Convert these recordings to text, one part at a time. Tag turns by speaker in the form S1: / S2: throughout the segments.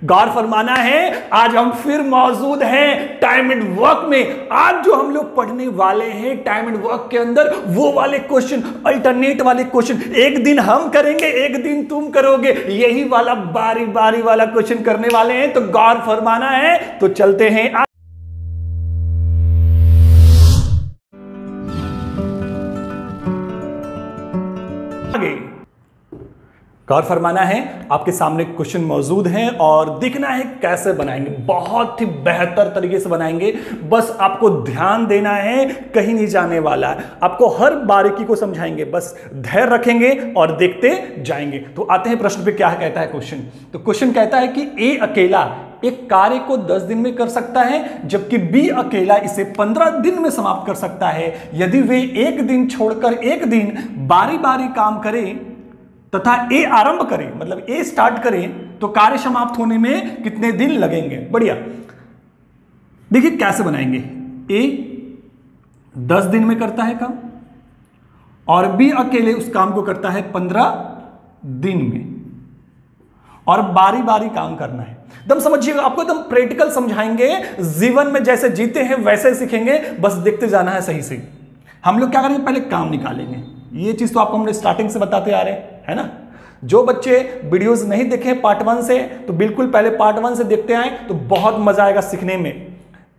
S1: गौर फरमाना है, आज हम फिर मौजूद हैं टाइम एंड वर्क में। आज जो हम लोग पढ़ने वाले हैं टाइम एंड वर्क के अंदर, वो वाले क्वेश्चन, अल्टरनेट वाले क्वेश्चन, एक दिन हम करेंगे एक दिन तुम करोगे, यही वाला बारी बारी वाला क्वेश्चन करने वाले हैं। तो गौर फरमाना है, तो चलते हैं आगे। गौर फरमाना है, आपके सामने क्वेश्चन मौजूद हैं और देखना है कैसे बनाएंगे। बहुत ही बेहतर तरीके से बनाएंगे, बस आपको ध्यान देना है, कहीं नहीं जाने वाला है। आपको हर बारीकी को समझाएंगे, बस धैर्य रखेंगे और देखते जाएंगे। तो आते हैं प्रश्न पे, क्या कहता है क्वेश्चन। तो क्वेश्चन कहता है कि ए अकेला एक कार्य को 10 दिन में कर सकता है, जबकि बी अकेला इसे 15 दिन में समाप्त कर सकता है। यदि वे एक दिन छोड़कर एक दिन बारी बारी काम करें तथा ए आरंभ करें, मतलब ए स्टार्ट करें, तो कार्य समाप्त होने में कितने दिन लगेंगे। बढ़िया, देखिए कैसे बनाएंगे। ए 10 दिन में करता है काम और बी अकेले उस काम को करता है 15 दिन में, और बारी बारी काम करना है। एकदम समझिएगा, आपको एकदम प्रैक्टिकल समझाएंगे, जीवन में जैसे जीते हैं वैसे सीखेंगे, बस देखते जाना है सही से। हम लोग क्या करेंगे, पहले काम निकालेंगे। ये चीज तो आपको हमने स्टार्टिंग से बताते आ रहे हैं, है ना। जो बच्चे वीडियोस नहीं देखे पार्ट 1 से, तो बिल्कुल पहले पार्ट 1 से देखते आए, तो बहुत मजा आएगा सीखने में।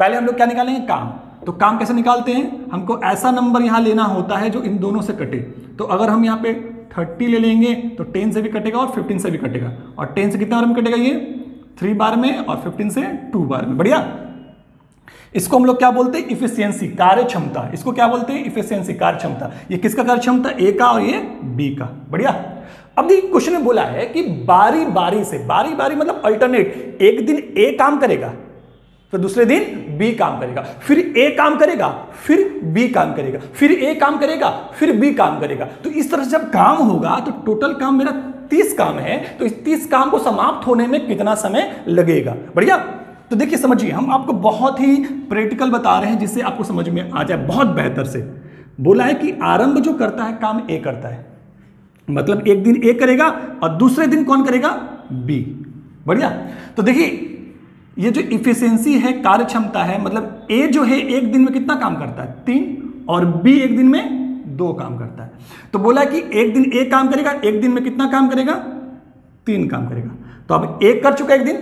S1: पहले हम लोग क्या निकालेंगे, काम। तो काम कैसे निकालते हैं, हमको ऐसा नंबर यहां लेना होता है जो इन दोनों से कटे। तो अगर हम यहां पे 30 ले लेंगे तो 10 से भी कटेगा और 15 से भी कटेगा, और 10 से कितने बार में कटेगा, ये 3 बार में, और 15 से 2 बार में। बढ़िया, इसको हम लोग क्या बोलते हैं, इफिशियंसी, कार्य क्षमता। इसको क्या बोलते हैं, इफिशियंसी, कार्य क्षमता। ये किसका कार्य क्षमता, ए का और ये बी का। बढ़िया, अब देखिए क्वेश्चन में बोला है कि बारी बारी से, बारी बारी मतलब अल्टरनेट, एक दिन ए काम करेगा तो दूसरे दिन बी काम करेगा, फिर ए काम करेगा फिर बी काम करेगा, फिर ए काम करेगा फिर बी काम करेगा। तो इस तरह से जब काम होगा तो टोटल काम मेरा 30 काम है, तो इस 30 काम को समाप्त होने में कितना समय लगेगा। बढ़िया, तो देखिए समझिए, हम आपको बहुत ही प्रैक्टिकल बता रहे हैं जिससे आपको समझ में आ जाए बहुत बेहतर से। बोला है कि आरंभ जो करता है काम ए करता है, मतलब एक दिन ए करेगा और दूसरे दिन कौन करेगा, बी। बढ़िया, तो देखिए ये जो इफिशियंसी है, कार्य क्षमता है, मतलब ए जो है एक दिन में कितना काम करता है, 3, और बी एक दिन में 2 काम करता है। तो बोला है कि एक दिन ए काम करेगा, एक दिन में कितना काम करेगा, 3 काम करेगा। तो अब ए कर चुका एक दिन,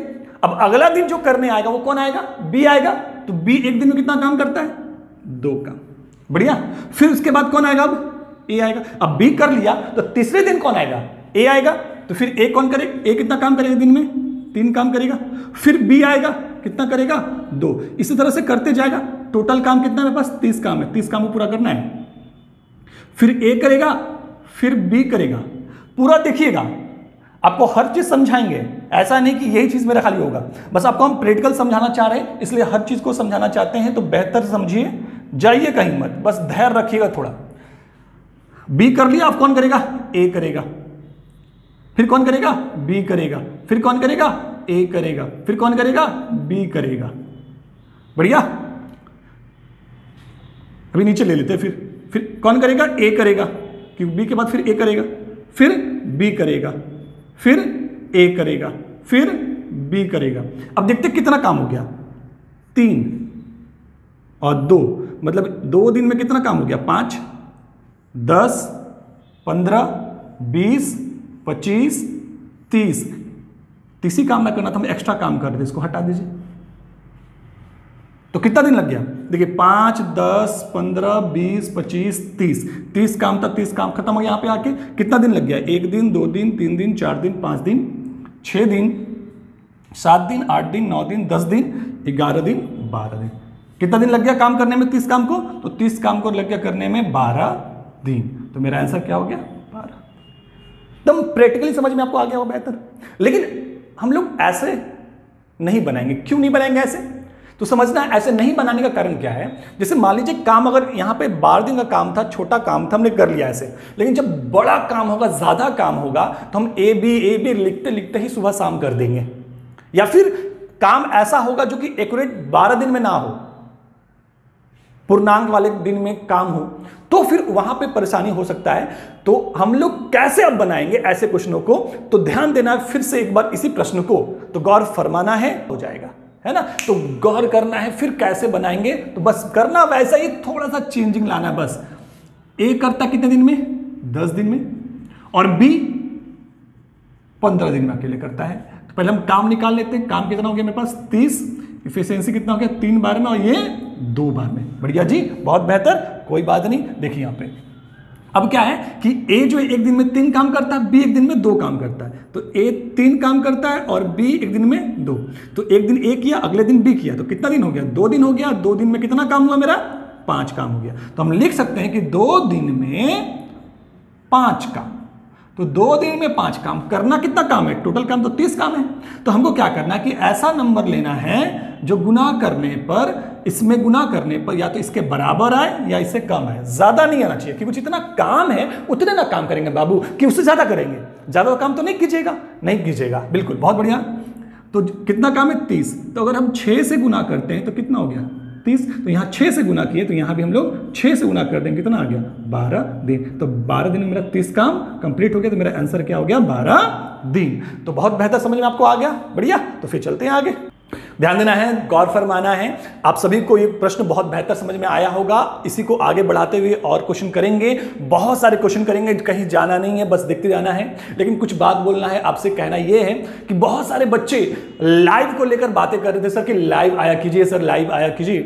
S1: अब अगला दिन जो करने आएगा वो कौन आएगा, बी आएगा। तो बी एक दिन में कितना काम करता है, 2 काम। बढ़िया, फिर उसके बाद कौन आएगा, अब ए आएगा। अब बी कर लिया तो तीसरे दिन कौन आएगा, ए आएगा। तो फिर ए कौन करेगा, ए कितना काम करेगा दिन में, 3 काम करेगा। फिर बी आएगा, कितना करेगा, 2। इसी तरह से करते जाएगा। टोटल काम कितना है मेरे पास, 30 काम है, 30 काम को पूरा करना है। फिर ए करेगा, फिर बी करेगा। पूरा देखिएगा, आपको हर चीज समझाएंगे, ऐसा नहीं कि यही चीज मेरा खाली होगा। बस आपको हम प्रैक्टिकल समझाना चाह रहे हैं, इसलिए हर चीज को समझाना चाहते हैं। तो बेहतर समझिए, जाइए कहीं मत, बस धैर्य रखिएगा थोड़ा। बी कर लिया, अब कौन करेगा, ए करेगा। फिर कौन करेगा, बी करेगा। फिर कौन करेगा, ए करेगा। फिर कौन करेगा, बी करेगा। बढ़िया, अभी नीचे ले लेते हैं। फिर कौन करेगा, ए करेगा, क्योंकि बी के बाद फिर ए करेगा, फिर बी करेगा, फिर ए करेगा, फिर बी करेगा। अब देखते कितना काम हो गया, 3 और 2, मतलब 2 दिन में कितना काम हो गया, 5, 10, 15, 20, 25, 30। तीसरी काम ना करना था, हम एक्स्ट्रा काम कर रहे थे, इसको हटा दीजिए। तो कितना दिन लग गया, देखिए 5, 10, 15, 20, 25, 30। 30 काम था, 30 काम खत्म हो गया। यहाँ पे आके कितना दिन लग गया, 1 दिन, 2 दिन, 3 दिन, 4 दिन, 5 दिन, 6 दिन, 7 दिन, 8 दिन, 9 दिन, 10 दिन, 11 दिन, 12 दिन। कितना दिन लग गया काम करने में 30 काम को, तो 30 काम को लग गया करने में 12 दिन। तो मेरा आंसर क्या हो गया, 12। एकदम प्रैक्टिकली समझ में आपको आ गया हो बेहतर। लेकिन हम लोग ऐसे नहीं बनाएंगे। क्यों नहीं बनाएंगे ऐसे, तो समझना ऐसे नहीं बनाने का कारण क्या है। जैसे मान लीजिए काम अगर यहाँ पे 12 दिन का काम था, छोटा काम था, हमने कर लिया ऐसे। लेकिन जब बड़ा काम होगा, ज्यादा काम होगा, तो हम ए बी लिखते लिखते ही सुबह शाम कर देंगे। या फिर काम ऐसा होगा जो कि एक्यूरेट 12 दिन में ना हो, पूर्णांक वाले दिन में काम हो तो फिर वहां पे परेशानी हो सकता है। तो हम लोग कैसे अब बनाएंगे ऐसे क्वेश्चनों को, तो ध्यान देना फिर से एक बार इसी प्रश्न को, तो गौर फरमाना है, हो जाएगा, है ना। तो गौर करना है फिर कैसे बनाएंगे, तो बस करना वैसा ही, थोड़ा सा चेंजिंग लाना है बस। ए करता कितने दिन में, 10 दिन में, और बी 15 दिन में अकेले करता है। तो पहले हम काम निकाल लेते हैं। काम कितना हो गया मेरे पास 30, इफिशियंसी कितना हो गया 3 बार में, और ये 2 बार में। बढ़िया जी, बहुत बेहतर, कोई बात नहीं। देखिए यहां पे अब क्या है कि ए जो है एक दिन में 3 काम करता है, बी एक दिन में 2 काम करता है। तो ए 3 काम करता है और बी एक दिन में 2। तो एक दिन ए किया, अगले दिन बी किया, तो कितना दिन हो गया, 2 दिन हो गया। 2 दिन में कितना काम हुआ मेरा, 5 काम हो गया। तो हम लिख सकते हैं कि 2 दिन में 5 काम। तो 2 दिन में 5 काम, करना कितना काम है, टोटल काम तो 30 काम है। तो हमको क्या करना है कि ऐसा नंबर लेना है जो गुना करने पर, इसमें गुना करने पर या तो इसके बराबर आए या इससे कम आए, ज्यादा नहीं आना चाहिए। क्योंकि जितना काम है उतने ना काम करेंगे बाबू, कि उससे ज्यादा करेंगे, ज्यादा काम तो नहीं कीजिएगा, नहीं कीजिएगा, बिल्कुल, बहुत बढ़िया। तो कितना काम है 30, तो अगर हम 6 से गुना करते हैं तो कितना हो गया 30। तो यहाँ 6 से गुना किए, तो यहाँ भी हम लोग 6 से गुना कर देंगे, कितना आ गया 12 दिन। तो 12 दिन में मेरा 30 काम कंप्लीट हो गया। तो मेरा आंसर क्या हो गया 12 दिन। तो बहुत बेहतर समझ में आपको आ गया, बढ़िया। तो फिर चलते हैं आगे। ध्यान देना है, गौर फरमाना है। आप सभी को ये प्रश्न बहुत बेहतर समझ में आया होगा। इसी को आगे बढ़ाते हुए और क्वेश्चन करेंगे, बहुत सारे क्वेश्चन करेंगे, कहीं जाना नहीं है, बस देखते जाना है। लेकिन कुछ बात बोलना है आपसे, कहना यह है कि बहुत सारे बच्चे लाइव को लेकर बातें कर रहे थे, सर कि लाइव आया कीजिए, सर लाइव आया कीजिए।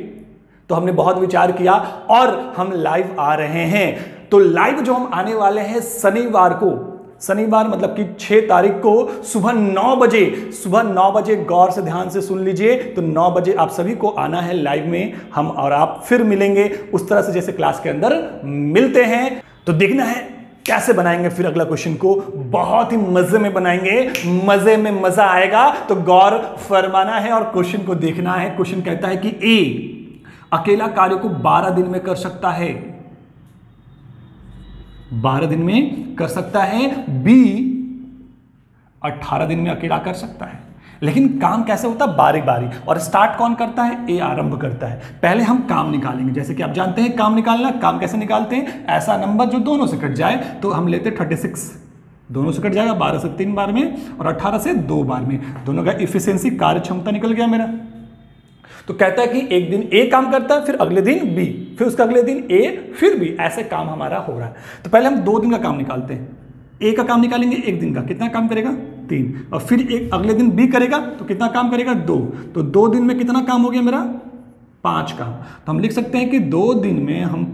S1: तो हमने बहुत विचार किया और हम लाइव आ रहे हैं। तो लाइव जो हम आने वाले हैं शनिवार को, शनिवार मतलब कि 6 तारीख को सुबह 9 बजे, गौर से ध्यान से सुन लीजिए। तो 9 बजे आप सभी को आना है लाइव में, हम और आप फिर मिलेंगे उस तरह से जैसे क्लास के अंदर मिलते हैं। तो देखना है कैसे बनाएंगे फिर अगला क्वेश्चन को, बहुत ही मजे में बनाएंगे, मजे में मजा आएगा। तो गौर फरमाना है और क्वेश्चन को देखना है। क्वेश्चन कहता है कि ए अकेला कार्य को 12 दिन में कर सकता है, 12 दिन में कर सकता है। बी 18 दिन में अकेला कर सकता है। लेकिन काम कैसे होता है, बारी बारी, और स्टार्ट कौन करता है, ए आरंभ करता है। पहले हम काम निकालेंगे, जैसे कि आप जानते हैं काम निकालना। काम कैसे निकालते हैं, ऐसा नंबर जो दोनों से कट जाए। तो हम लेते 36, दोनों से कट जाएगा, 12 से 3 बार में और 18 से 2 बार में। दोनों का इफिशियंसी, कार्य क्षमता निकल गया मेरा। तो कहता है कि एक दिन ए काम करता है, फिर अगले दिन बी, फिर उसका अगले दिन ए, फिर बी, ऐसे काम हमारा हो रहा है। तो पहले हम 2 दिन का काम निकालते हैं। ए का काम निकालेंगे, एक दिन का कितना काम करेगा 3, और फिर एक अगले दिन बी करेगा तो कितना काम करेगा 2। तो 2 दिन में कितना काम हो गया मेरा 5 काम। तो हम लिख सकते हैं कि 2 दिन में हम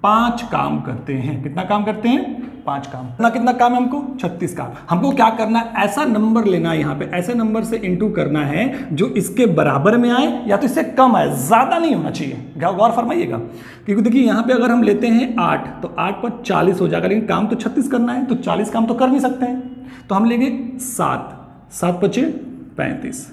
S1: 5 काम करते हैं। कितना काम करते हैं 5 काम। कितना काम है हमको 36 काम। हमको क्या करना है, ऐसा नंबर लेना है, यहाँ पे ऐसे नंबर से इंटू करना है जो इसके बराबर में आए या तो इससे कम आए, ज्यादा नहीं होना चाहिए। गौर फरमाइएगा, क्योंकि देखिए यहाँ पे अगर हम लेते हैं 8 तो 8 पर 40 हो जाएगा, लेकिन काम तो 36 करना है, तो 40 काम तो कर नहीं सकते हैं। तो हम लेंगे 7, 7 × 5 = 35।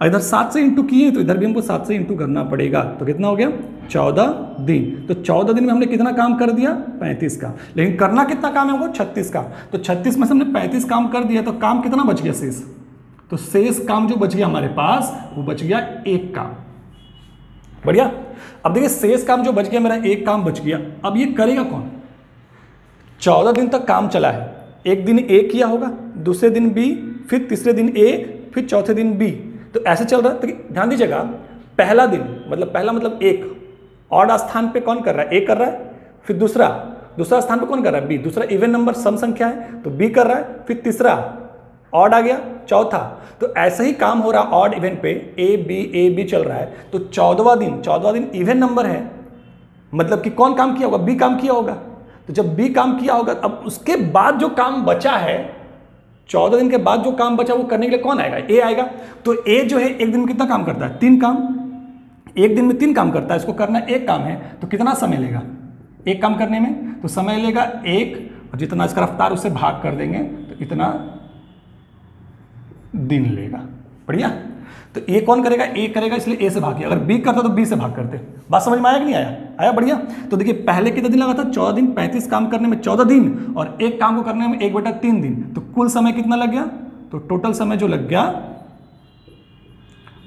S1: इधर 7 से इंटू किए तो इधर भी हमको 7 से इंटू करना पड़ेगा। तो कितना हो गया 14 दिन। तो 14 दिन में हमने कितना काम कर दिया 35 का। लेकिन करना कितना काम है हमको 36 का। तो 36 में से हमने 35 काम कर दिया, तो काम कितना बच गया शेष। तो शेष काम जो बच गया हमारे पास वो बच गया 1 काम। बढ़िया। अब देखिए शेष काम जो बच गया मेरा 1 काम बच गया। अब ये करेगा कौन, 14 दिन तक काम चला है। एक दिन ए किया होगा, दूसरे दिन बी, फिर तीसरे दिन ए, फिर चौथे दिन बी। तो ऐसे चल रहा है। तो ध्यान दीजिएगा, पहला दिन मतलब पहला मतलब 1, ऑड स्थान पे कौन कर रहा है, ए कर रहा है। फिर दूसरा स्थान पे कौन कर रहा है, बी। दूसरा इवन नंबर सम संख्या है तो बी कर रहा है। फिर तीसरा ऑड आ गया, चौथा। तो ऐसे ही काम हो रहा ऑड इवन पे, ए बी चल रहा है। तो 14वां दिन इवन नंबर है, मतलब कि कौन काम किया होगा, बी काम किया होगा। तो जब बी काम किया होगा, अब उसके बाद जो काम बचा है, 14 दिन के बाद जो काम बचा वो करने के लिए कौन आएगा, ए आएगा। तो ए जो है एक दिन में कितना काम करता है 3 काम, एक दिन में 3 काम करता है, इसको करना 1 काम है। तो कितना समय लेगा 1 काम करने में, तो समय लेगा 1, और जितना इसका रफ्तार उससे भाग कर देंगे तो इतना दिन लेगा। बढ़िया। तो ए कौन करेगा, ए करेगा, इसलिए ए से भाग किया। अगर बी करता तो बी से भाग करते। बात समझ में आया कि नहीं आया, आया। बढ़िया। तो देखिए पहले कितने दिन लगा था 14 दिन, 35 काम करने में 14 दिन, और 1 काम को करने में 1/3 दिन। तो कुल समय कितना लग गया, तो टोटल समय जो लग गया,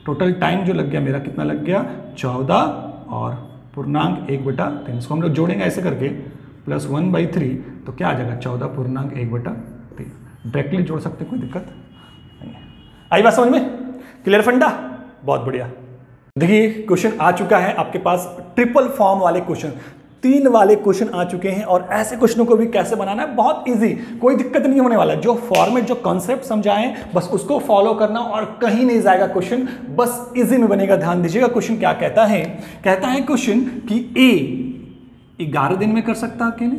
S1: टोटल टाइम जो लग गया मेरा कितना लग गया 14 और 14/3। इसको हम लोग जोड़ेंगे ऐसे करके +1/3, तो क्या आ जाएगा 14/1/3। डायरेक्टली जोड़ सकते, कोई दिक्कत नहीं है। आई बात समझ में? क्लियर फंडा? बहुत बढ़िया। देखिए क्वेश्चन आ चुका है आपके पास, ट्रिपल फॉर्म वाले क्वेश्चन, 3 वाले क्वेश्चन आ चुके हैं। और ऐसे क्वेश्चनों को भी कैसे बनाना है, बहुत इजी, कोई दिक्कत नहीं होने वाला। जो फॉर्मेट, जो कॉन्सेप्ट समझाएं बस उसको फॉलो करना और कहीं नहीं जाएगा क्वेश्चन, बस इजी में बनेगा। ध्यान दीजिएगा क्वेश्चन क्या कहता है। कहता है क्वेश्चन कि ए 11 दिन में कर सकता है अकेले,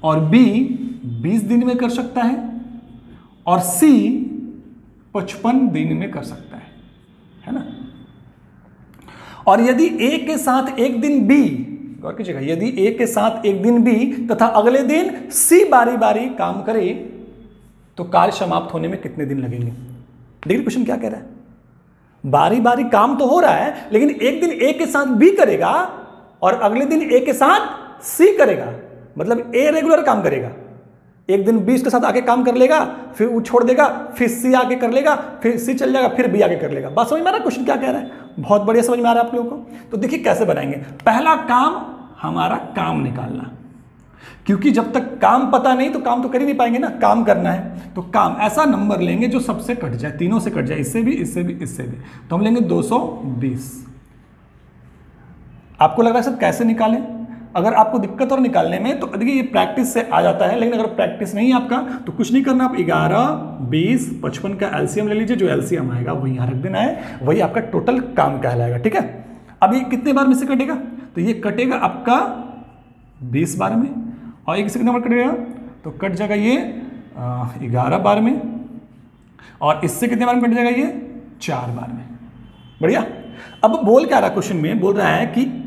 S1: और बी 20 दिन में कर सकता है, और सी 55 दिन में कर सकता है ना। और यदि ए के साथ एक दिन बी, गौर कीजिएगा, यदि ए के साथ एक दिन बी तथा अगले दिन सी बारी बारी काम करे तो कार्य समाप्त होने में कितने दिन लगेंगे। देखिए क्वेश्चन क्या कह रहा है, बारी बारी काम तो हो रहा है, लेकिन एक दिन ए के साथ बी करेगा और अगले दिन ए के साथ सी करेगा। मतलब ए रेगुलर काम करेगा, एक दिन बी के साथ आके काम कर लेगा, फिर वो छोड़ देगा, फिर सी आके कर लेगा, फिर सी चल जाएगा, फिर बी आके कर लेगा। बात समझ में आ रहा है क्वेश्चन क्या कह रहा है? बहुत बढ़िया समझ में आ रहा है आप लोगों को। तो देखिए कैसे बनाएंगे। पहला काम हमारा काम निकालना, क्योंकि जब तक काम पता नहीं तो काम तो कर ही नहीं पाएंगे ना, काम करना है। तो काम ऐसा नंबर लेंगे जो सबसे कट जाए, तीनों से कट जाए, इससे भी, इससे भी, इससे भी। तो हम लेंगे 220। आपको लग रहा है सर कैसे निकालें? अगर आपको दिक्कत और निकालने में, तो देखिए ये प्रैक्टिस से आ जाता है, लेकिन अगर प्रैक्टिस नहीं है आपका तो कुछ नहीं करना। आप 11, 20, 55 का एलसीएम ले लीजिए, जो एलसीएम आएगा वही यहाँ रख देना है, वही आपका टोटल काम कहलाएगा। ठीक है, अब ये कितने बार में से कटेगा? तो ये कटेगा आपका 20 बार में, और एक से कितने बार कटेगा? तो कट जाएगा ये 11 बार में, और इससे कितने बार में कट जाएगा? ये 4 बार में। बढ़िया। अब बोल क्या रहा क्वेश्चन में? बोल रहा है कि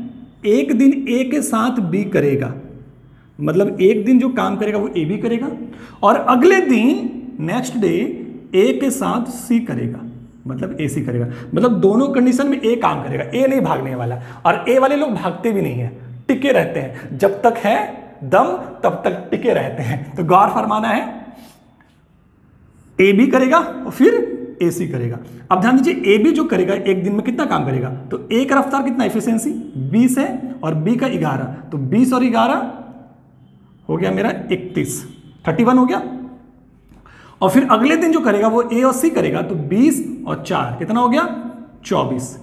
S1: एक दिन ए के साथ बी करेगा, मतलब एक दिन जो काम करेगा वो ए भी करेगा, और अगले दिन नेक्स्ट डे ए के साथ सी करेगा, मतलब ए सी करेगा। मतलब दोनों कंडीशन में ए काम करेगा, ए नहीं भागने वाला। और ए वाले लोग भागते भी नहीं है, टिके रहते हैं, जब तक है दम तब तक टिके रहते हैं। तो गौर फरमाना है, ए भी करेगा और फिर ए सी करेगा। अब ध्यान दीजिए, ए बी जो करेगा एक दिन में कितना काम करेगा? तो ए का रफ्तार कितना, एफिशिएंसी 20 है, और बी का 11, तो 20 और 11 हो गया मेरा 31 हो गया। और फिर अगले दिन जो करेगा वो ए और सी करेगा, तो 20 और 4 कितना हो गया? 24।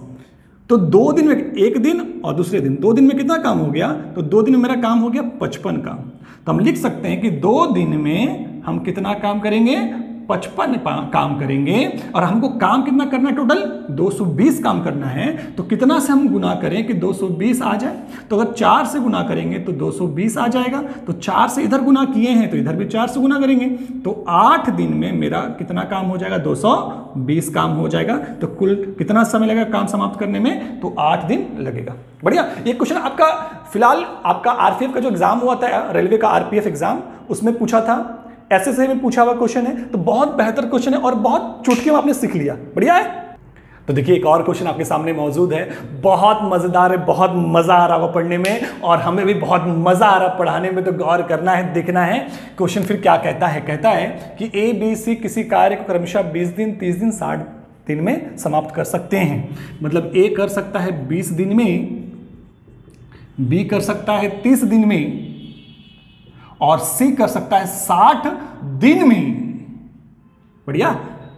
S1: तो 2 दिन में, एक दिन और दूसरे दिन, 2 दिन में कितना काम हो गया? तो 2 दिन में मेरा काम हो गया 55 काम। तो हम लिख सकते हैं कि 2 दिन में हम कितना काम करेंगे? 55 काम करेंगे। और हमको काम कितना करना है? टोटल 220 काम करना है। तो कितना से हम गुना करें कि 220 आ जाए? तो अगर 4 से गुना करेंगे तो 220 आ जाएगा। तो 4 से इधर गुना किए हैं तो इधर भी 4 से गुना करेंगे, तो 8 दिन में मेरा कितना काम हो जाएगा? 220 काम हो जाएगा। तो कुल कितना समय लगेगा काम समाप्त करने में? तो 8 दिन लगेगा। बढ़िया। ये क्वेश्चन आपका फिलहाल आपका आरपीएफ का जो एग्जाम हुआ था, रेलवे का आरपीएफ एग्जाम, उसमें पूछा था, एसएससी में पूछा हुआ क्वेश्चन है। तो बहुत बेहतर क्वेश्चन है और बहुत चुटकी में आपने सीख लिया। बढ़िया है। तो देखिए एक और क्वेश्चन आपके सामने मौजूद है, बहुत मजेदार है, बहुत मजा आ रहा है पढ़ने में, और हमें भी बहुत मजा आ रहा है पढ़ाने में। तो गौर करना है, देखना है क्वेश्चन फिर क्या कहता है। कहता है कि ए बी सी किसी कार्य को क्रमशः 20 दिन, 30 दिन, 60 दिन में समाप्त कर सकते हैं। मतलब ए कर सकता है 20 दिन में, बी कर सकता है 30 दिन में, और सी कर सकता है 60 दिन में। बढ़िया।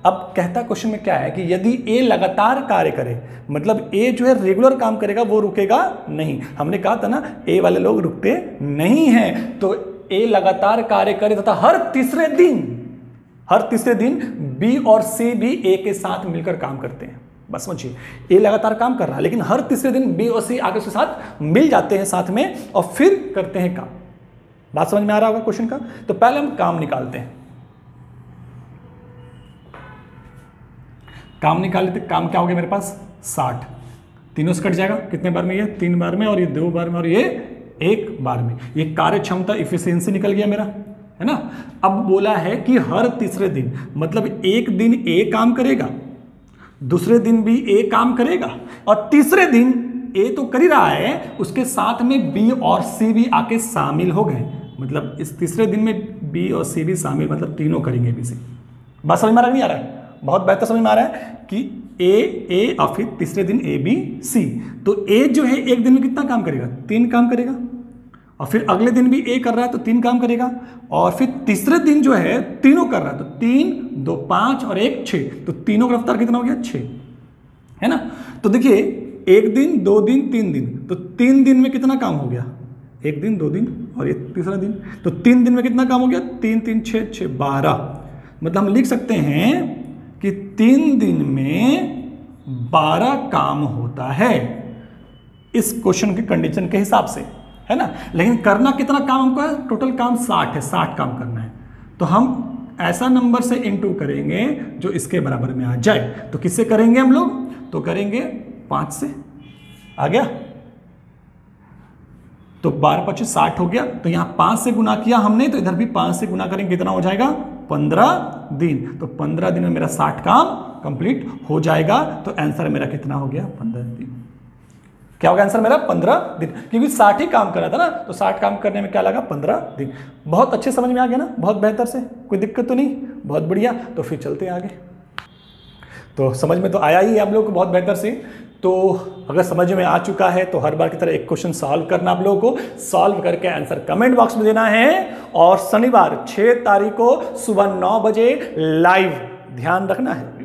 S1: अब कहता क्वेश्चन में क्या है कि यदि ए लगातार कार्य करे, मतलब ए जो है रेगुलर काम करेगा, वो रुकेगा नहीं। हमने कहा था ना, ए वाले लोग रुकते नहीं हैं। तो ए लगातार कार्य करे तथा हर तीसरे दिन बी और सी भी ए के साथ मिलकर काम करते हैं। बस समझिए, ए लगातार काम कर रहा है, लेकिन हर तीसरे दिन बी और सी आगे उसके साथ मिल जाते हैं साथ में, और फिर करते हैं काम। बात समझ में आ रहा होगा क्वेश्चन का? तो पहले हम काम निकालते हैं। काम निकाल लेते। काम क्या हो गया मेरे पास? 60। तीनों से कट जाएगा, कितने बार में? ये 3 बार में, और ये 2 बार में, और ये 1 बार में। ये कार्य क्षमता इफिशियंसी निकल गया मेरा, है ना। अब बोला है कि हर तीसरे दिन, मतलब एक दिन ए काम करेगा, दूसरे दिन भी ए काम करेगा, और तीसरे दिन ए तो कर ही रहा है, उसके साथ में बी और सी भी आके शामिल हो गए। मतलब इस तीसरे दिन में बी और सी भी शामिल, मतलब तीनों करेंगे बी सी। बात समझ में आ रहा है, नहीं आ रहा है? बहुत बेहतर समझ में आ रहा है कि ए और फिर तीसरे दिन ए बी सी। तो ए जो है एक दिन में कितना काम करेगा, 3 काम करेगा, और फिर अगले दिन भी ए कर रहा है तो 3 काम करेगा, और फिर तीसरे दिन जो है तीनों कर रहा है तो 3 2 5 और 1 6, तो तीनों का रफ्तार कितना हो गया 6, है ना। तो देखिए 1 दिन 2 दिन 3 दिन, तो 3 दिन में कितना काम हो गया, 1 दिन 2 दिन और ये तीसरा दिन, तो 3 दिन में कितना काम हो गया, 3 3 6 6 12। मतलब हम लिख सकते हैं कि 3 दिन में 12 काम होता है इस क्वेश्चन के कंडीशन के हिसाब से, है ना। लेकिन करना कितना काम हमको है, टोटल काम 60 है, 60 काम करना है। तो हम ऐसा नंबर से इनटू करेंगे जो इसके बराबर में आ जाए। तो किससे करेंगे हम लोग, तो करेंगे 5 से, आ गया। तो 12 25 60 हो गया, तो यहां 5 से गुना किया हमने, तो इधर भी 5 से गुना करेंगे, कितना हो जाएगा 15 दिन। तो 15 दिन में मेरा 60 काम कंप्लीट हो जाएगा। तो आंसर मेरा कितना हो गया, 15 दिन। क्या होगा आंसर मेरा, 15 दिन, क्योंकि 60 ही काम कर रहा था ना, तो 60 काम करने में क्या लगा, 15 दिन। बहुत अच्छे समझ में आ गया ना, बहुत बेहतर से, कोई दिक्कत तो नहीं, बहुत बढ़िया। तो फिर चलते हैं आगे। तो समझ में तो आया ही है आप लोगों को बहुत बेहतर से। तो अगर समझ में आ चुका है तो हर बार की तरह एक क्वेश्चन सॉल्व करना आप लोगों को, सॉल्व करके आंसर कमेंट बॉक्स में देना है। और शनिवार 6 तारीख को सुबह 9 बजे लाइव, ध्यान रखना है।